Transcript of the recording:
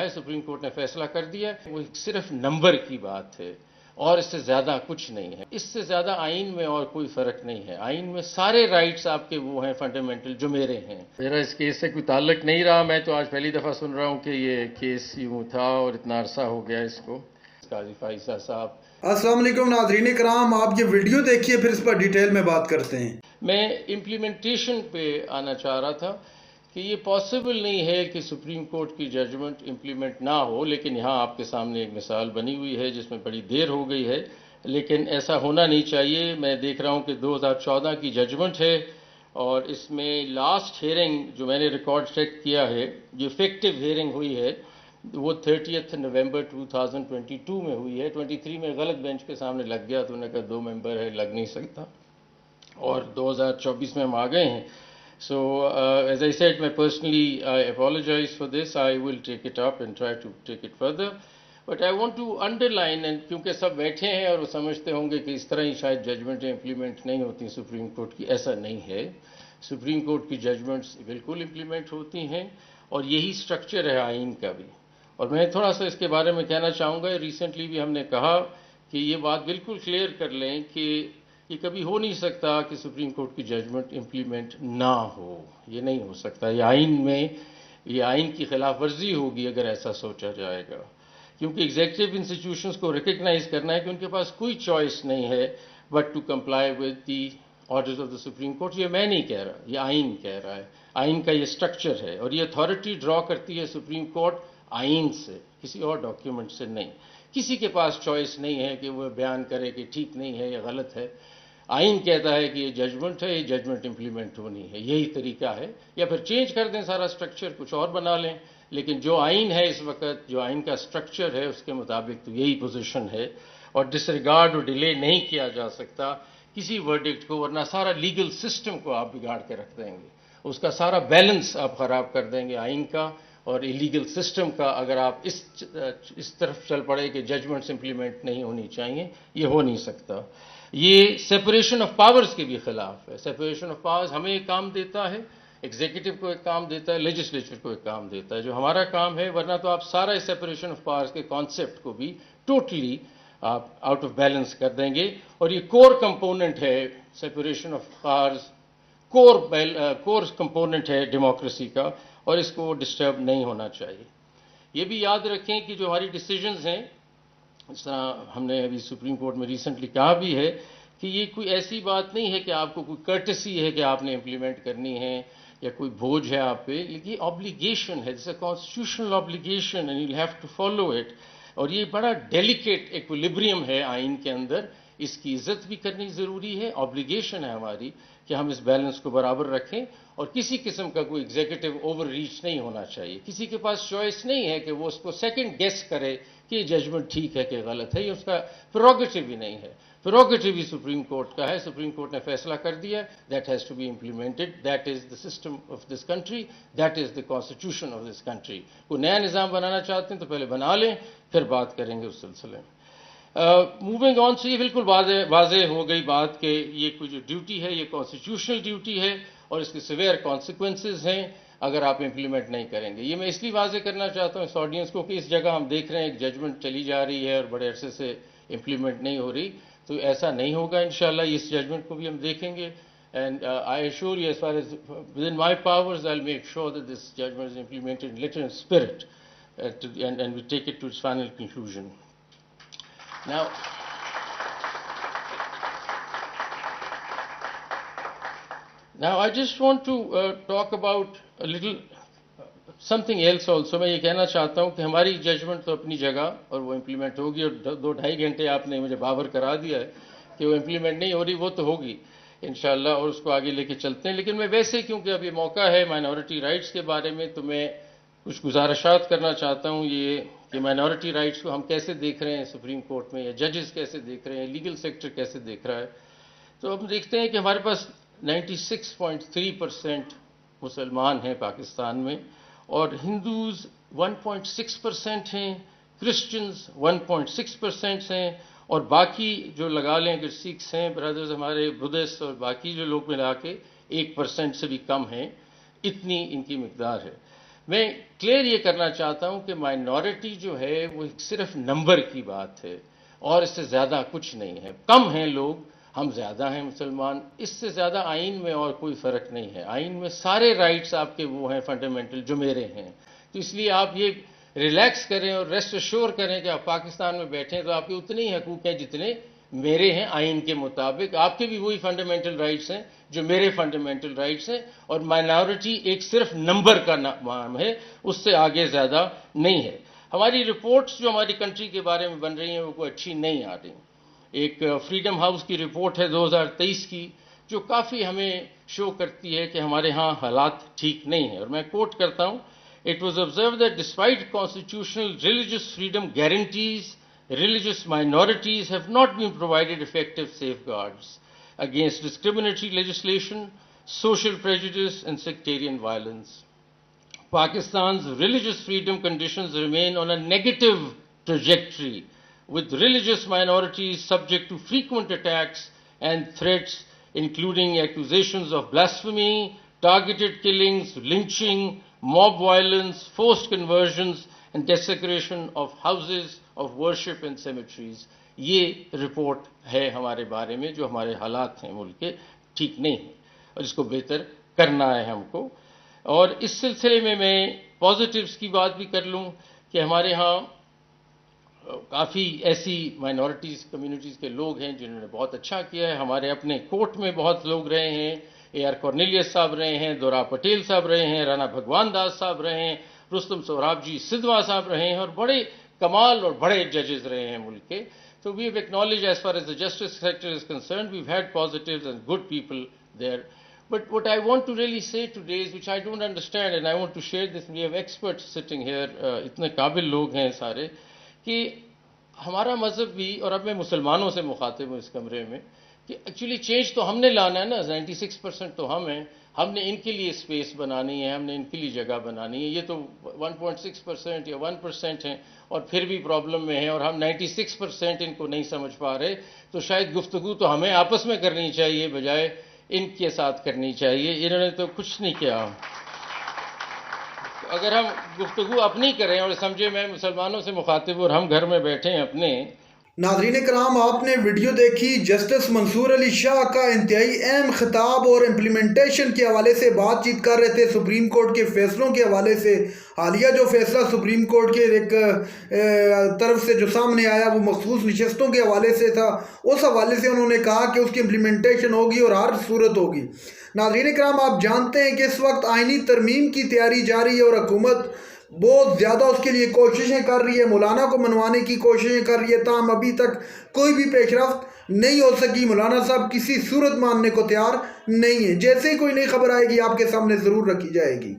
ہے, supreme court نے فیصلہ کر دیا ہے, وہ صرف نمبر کی بات ہے اور اس سے زیادہ کچھ نہیں ہے. اس سے زیادہ آئین میں اور کوئی فرق نہیں ہے. آئین میں سارے رائٹس آپ کے وہ ہیں فنڈامنٹل جو میرے ہیں. میرا اس کیس سے کوئی تعلق نہیں رہا. میں تو آج پہلی دفعہ سن رہا ہوں کہ یہ کیس یوں تھا اور اتنا عرصہ ہو گیا اس کو. قاضی فائزہ صاحب. السلام علیکم ناظرین کرام، آپ یہ ویڈیو دیکھیے پھر اس پر ڈیٹیل میں بات کرتے ہیں. میں امپلیمنٹیشن پہ آنا چاہ رہا تھا کہ یہ پاسبل نہیں ہے کہ سپریم کورٹ کی ججمنٹ امپلیمنٹ نہ ہو، لیکن یہاں آپ کے سامنے ایک مثال بنی ہوئی ہے جس میں بڑی دیر ہو گئی ہے، لیکن ایسا ہونا نہیں چاہیے. میں دیکھ رہا ہوں کہ 2014 کی ججمنٹ ہے اور اس میں لاسٹ ہیئرنگ جو میں نے ریکارڈ چیک کیا ہے، جو افیکٹو ہیئرنگ ہوئی ہے وہ 30 نومبر 2022 میں ہوئی ہے. 23 میں غلط بینچ کے سامنے لگ گیا تو انہوں نے کہا 2 ممبر ہے، لگ نہیں سکتا، اور 2024 میں ہم آ گئے ہیں. So, as I said, personally, I apologize for this. I will take it up and try to take it further. But I want to underline, and کیونکہ سب بیٹھے ہیں اور وہ سمجھتے ہوں گے کہ اس طرح ہی شاید ججمنٹیں امپلیمنٹ نہیں ہوتی سپریم کورٹ کی، ایسا نہیں ہے. سپریم کورٹ کی ججمنٹس بالکل امپلیمنٹ ہوتی ہیں اور یہی سٹرکچر ہے آئین کا بھی. اور میں تھوڑا سا اس کے بارے میں کہنا چاہوں گا. ریسنٹلی بھی ہم نے کہا کہ یہ بات بالکل کلیئر کر لیں کہ یہ کبھی ہو نہیں سکتا کہ سپریم کورٹ کی ججمنٹ امپلیمنٹ نہ ہو. یہ نہیں ہو سکتا. یہ آئین میں یہ آئین کی خلاف ورزی ہوگی اگر ایسا سوچا جائے گا، کیونکہ ایگزیکٹو انسٹیٹیوشنز کو ریکگنائز کرنا ہے کہ ان کے پاس کوئی چوائس نہیں ہے but to comply with the orders of the supreme court. یہ میں نہیں کہہ رہا، یہ آئین کہہ رہا ہے. آئین کا یہ سٹرکچر ہے اور یہ اتھارٹی ڈرا کرتی ہے سپریم کورٹ آئین سے، کسی اور ڈاکیومنٹ سے نہیں. کسی کے پاس چوائس نہیں ہے کہ وہ بیان کرے کہ ٹھیک نہیں ہے یا غلط ہے. آئین کہتا ہے کہ یہ ججمنٹ ہے، یہ ججمنٹ امپلیمنٹ ہونی ہے، یہی طریقہ ہے. یا پھر چینج کر دیں سارا سٹرکچر، کچھ اور بنا لیں، لیکن جو آئین ہے اس وقت، جو آئین کا سٹرکچر ہے اس کے مطابق تو یہی پوزیشن ہے. اور ڈس ریگارڈ اور ڈیلے نہیں کیا جا سکتا کسی ورڈکٹ کو، ورنہ سارا لیگل سسٹم کو آپ بگاڑ کے رکھ دیں گے. اس کا سارا بیلنس آپ خراب کر دیں گے آئین کا اور لیگل سسٹم کا، اگر آپ اس طرف چل پڑے کہ ججمنٹس امپلیمنٹ نہیں ہونی چاہیے. یہ ہو نہیں سکتا. یہ سیپریشن آف پاورز کے بھی خلاف ہے. سیپریشن آف پاورز ہمیں ایک کام دیتا ہے، ایگزیکٹو کو ایک کام دیتا ہے، لیجسلیچر کو ایک کام دیتا ہے، جو ہمارا کام ہے. ورنہ تو آپ سارا سیپریشن آف پاورز کے کانسیپٹ کو بھی ٹوٹلی آپ آؤٹ آف بیلنس کر دیں گے. اور یہ کور کمپوننٹ ہے separation of powers, core component ہے ڈیموکریسی کا، اور اس کو ڈسٹرب نہیں ہونا چاہیے. یہ بھی یاد رکھیں کہ جو ہماری ڈیسیجنز ہیں، اس طرح ہم نے ابھی سپریم کورٹ میں ریسنٹلی کہا بھی ہے کہ یہ کوئی ایسی بات نہیں ہے کہ آپ کو کوئی کرٹسی ہے کہ آپ نے امپلیمنٹ کرنی ہے یا کوئی بوجھ ہے آپ پہ. یہ آبلیگیشن ہے، جیسے constitutional obligation, and you have to follow it. اور یہ بڑا ڈیلیکیٹ ایکویلیبریم ہے آئین کے اندر. اس کی عزت بھی کرنی ضروری ہے. آبلیگیشن ہے ہماری کہ ہم اس بیلنس کو برابر رکھیں، اور کسی قسم کا کوئی ایگزیکٹو اوور ریچ نہیں ہونا چاہیے. کسی کے پاس چوائس نہیں ہے کہ وہ اس کو سیکنڈ گیس کرے کہ یہ ججمنٹ ٹھیک ہے کہ غلط ہے. یہ اس کا پریروگیٹو بھی نہیں ہے. پریروگیٹو بھی سپریم کورٹ کا ہے. سپریم کورٹ نے فیصلہ کر دیا، that has to be implemented. That is the system of this country, that is the constitution of this country. کوئی نیا نظام بنانا چاہتے ہیں تو پہلے بنا لیں، پھر بات کریں گے اس سلسلے میں. موونگ آن سے یہ بالکل واضح ہو گئی بات کہ یہ کوئی جو ڈیوٹی ہے یہ کانسٹیٹیوشنل ڈیوٹی ہے اور اس کے سیویئر کانسیکوینسز ہیں اگر آپ امپلیمنٹ نہیں کریں گے. یہ میں اس لیے واضح کرنا چاہتا ہوں اس آڈینس کو کہ اس جگہ ہم دیکھ رہے ہیں ایک ججمنٹ چلی جا رہی ہے اور بڑے عرصے سے امپلیمنٹ نہیں ہو رہی، تو ایسا نہیں ہوگا انشاءاللہ. اس ججمنٹ کو بھی ہم دیکھیں گے. And I assure you, as far as within my powers, I'll make sure that this judgment is implemented in letter and spirit, and we take it to its final conclusion. Now I just want to talk about a little something else also. میں یہ کہنا چاہتا ہوں کہ ہماری judgment تو اپنی جگہ اور وہ امپلیمنٹ ہوگی، اور 2-2.5 گھنٹے آپ نے مجھے باور کرا دیا ہے کہ وہ امپلیمنٹ نہیں ہو رہی، وہ تو ہوگی انشاءاللہ، اور اس کو آگے لے کے چلتے ہیں. لیکن میں ویسے کیونکہ اب یہ موقع ہے مائنورٹی رائٹس کے بارے میں، تو میں کچھ گزارشات کرنا چاہتا ہوں. یہ کہ مائنورٹی رائٹس کو ہم کیسے دیکھ رہے ہیں سپریم کورٹ میں، یا ججز کیسے دیکھ رہے ہیں، لیگل سیکٹر کیسے دیکھ رہا ہے. تو ہم دیکھتے ہیں کہ ہمارے پاس 96.3% مسلمان ہیں پاکستان میں، اور ہندوز 1.6% ہیں، کرسچنز 1.6% ہیں، اور باقی جو لگا لیں کہ سکھس ہیں برادرز ہمارے، بدھسٹ اور باقی جو لوگ ملا کے 1% سے بھی کم ہیں. اتنی ان کی مقدار ہے. میں کلیئر یہ کرنا چاہتا ہوں کہ مائنورٹی جو ہے وہ صرف نمبر کی بات ہے اور اس سے زیادہ کچھ نہیں ہے. کم ہیں لوگ، ہم زیادہ ہیں مسلمان، اس سے زیادہ آئین میں اور کوئی فرق نہیں ہے. آئین میں سارے رائٹس آپ کے وہ ہیں فنڈامنٹل جو میرے ہیں. تو اس لیے آپ یہ ریلیکس کریں اور ریسٹ ایشور کریں کہ آپ پاکستان میں بیٹھیں تو آپ کے اتنے ہی حقوق ہیں جتنے میرے ہیں آئین کے مطابق. آپ کے بھی وہی فنڈامنٹل رائٹس ہیں جو میرے فنڈامنٹل رائٹس ہیں، اور مائنورٹی ایک صرف نمبر کا نام ہے، اس سے آگے زیادہ نہیں ہے. ہماری رپورٹس جو ہماری کنٹری کے بارے میں بن رہی ہیں وہ کوئی اچھی نہیں آ رہی. ایک فریڈم ہاؤس کی رپورٹ ہے 2023 کی جو کافی ہمیں شو کرتی ہے کہ ہمارے ہاں حالات ٹھیک نہیں ہیں، اور میں کوٹ کرتا ہوں: It was observed that despite constitutional religious freedom guarantees, religious minorities have not been provided effective safeguards against discriminatory legislation, social prejudice, and sectarian violence. Pakistan's religious freedom conditions remain on a negative trajectory, with religious minorities subject to frequent attacks and threats, including accusations of blasphemy, targeted killings, lynching, mob violence, forced conversions, and desecration of houses of worship and cemeteries. یہ report ہے ہمارے بارے میں جو ہمارے حالات ہیں ملک کے ٹھیک نہیں ہیں اور اس کو بہتر کرنا ہے ہم کو. اور اس سلسلے میں پازیٹیوز کی بات بھی کر لوں کہ ہمارے ہاں کافی ایسی مائنورٹیز کمیونٹیز کے لوگ ہیں جنہوں نے بہت اچھا کیا ہے. ہمارے اپنے کورٹ میں بہت لوگ رہے ہیں. AR کارنیلیس صاحب رہے ہیں، دورا پٹیل صاحب رہے ہیں، رانا بھگوان داس صاحب رہے ہیں، رستم سہراب جی سدھوا صاحب رہے ہیں، اور بڑے کمال اور بڑے ججز رہے ہیں ملک کے. So we have acknowledged, as far as the justice sector is concerned, we've had positives and good people there. But what I want to really say today is, which I don't understand, and I want to share this, we have experts sitting here, اتنے قابل لوگ ہیں سارے، کہ ہمارا مذہب بھی، اور اب میں مسلمانوں سے مخاطب ہوں اس کمرے میں، کہ ایکچولی چینج تو ہم نے لانا ہے نا. 96% تو ہم ہیں، ہم نے ان کے لیے اسپیس بنانی ہے، ہم نے ان کے لیے جگہ بنانی ہے. یہ تو 1.6% یا 1% ہیں اور پھر بھی پرابلم میں ہیں، اور ہم 96% ان کو نہیں سمجھ پا رہے. تو شاید گفتگو تو ہمیں آپس میں کرنی چاہیے بجائے ان کے ساتھ کرنی چاہیے. انہوں نے تو کچھ نہیں کیا. اگر ہم گفتگو اپنی کریں اور سمجھے میں مسلمانوں سے مخاطب ہوں اور ہم گھر میں بیٹھے ہیں اپنے. ناظرین کرام، آپ نے ویڈیو دیکھی جسٹس منصور علی شاہ کا انتہائی اہم خطاب، اور امپلیمنٹیشن کے حوالے سے بات چیت کر رہے تھے سپریم کورٹ کے فیصلوں کے حوالے سے. حالیہ جو فیصلہ سپریم کورٹ کے ایک طرف سے جو سامنے آیا وہ مخصوص نشستوں کے حوالے سے تھا. اس حوالے سے انہوں نے کہا کہ اس کی امپلیمنٹیشن ہوگی اور ہر صورت ہوگی. ناظرین کرام، آپ جانتے ہیں کہ اس وقت آئینی ترمیم کی تیاری جاری ہے اور حکومت بہت زیادہ اس کے لیے کوششیں کر رہی ہے، مولانا کو منوانے کی کوششیں کر رہی ہے. تاہم ابھی تک کوئی بھی پیش رفت نہیں ہو سکی. مولانا صاحب کسی صورت ماننے کو تیار نہیں ہیں. جیسے ہی کوئی نئی خبر آئے گی آپ کے سامنے ضرور رکھی جائے گی.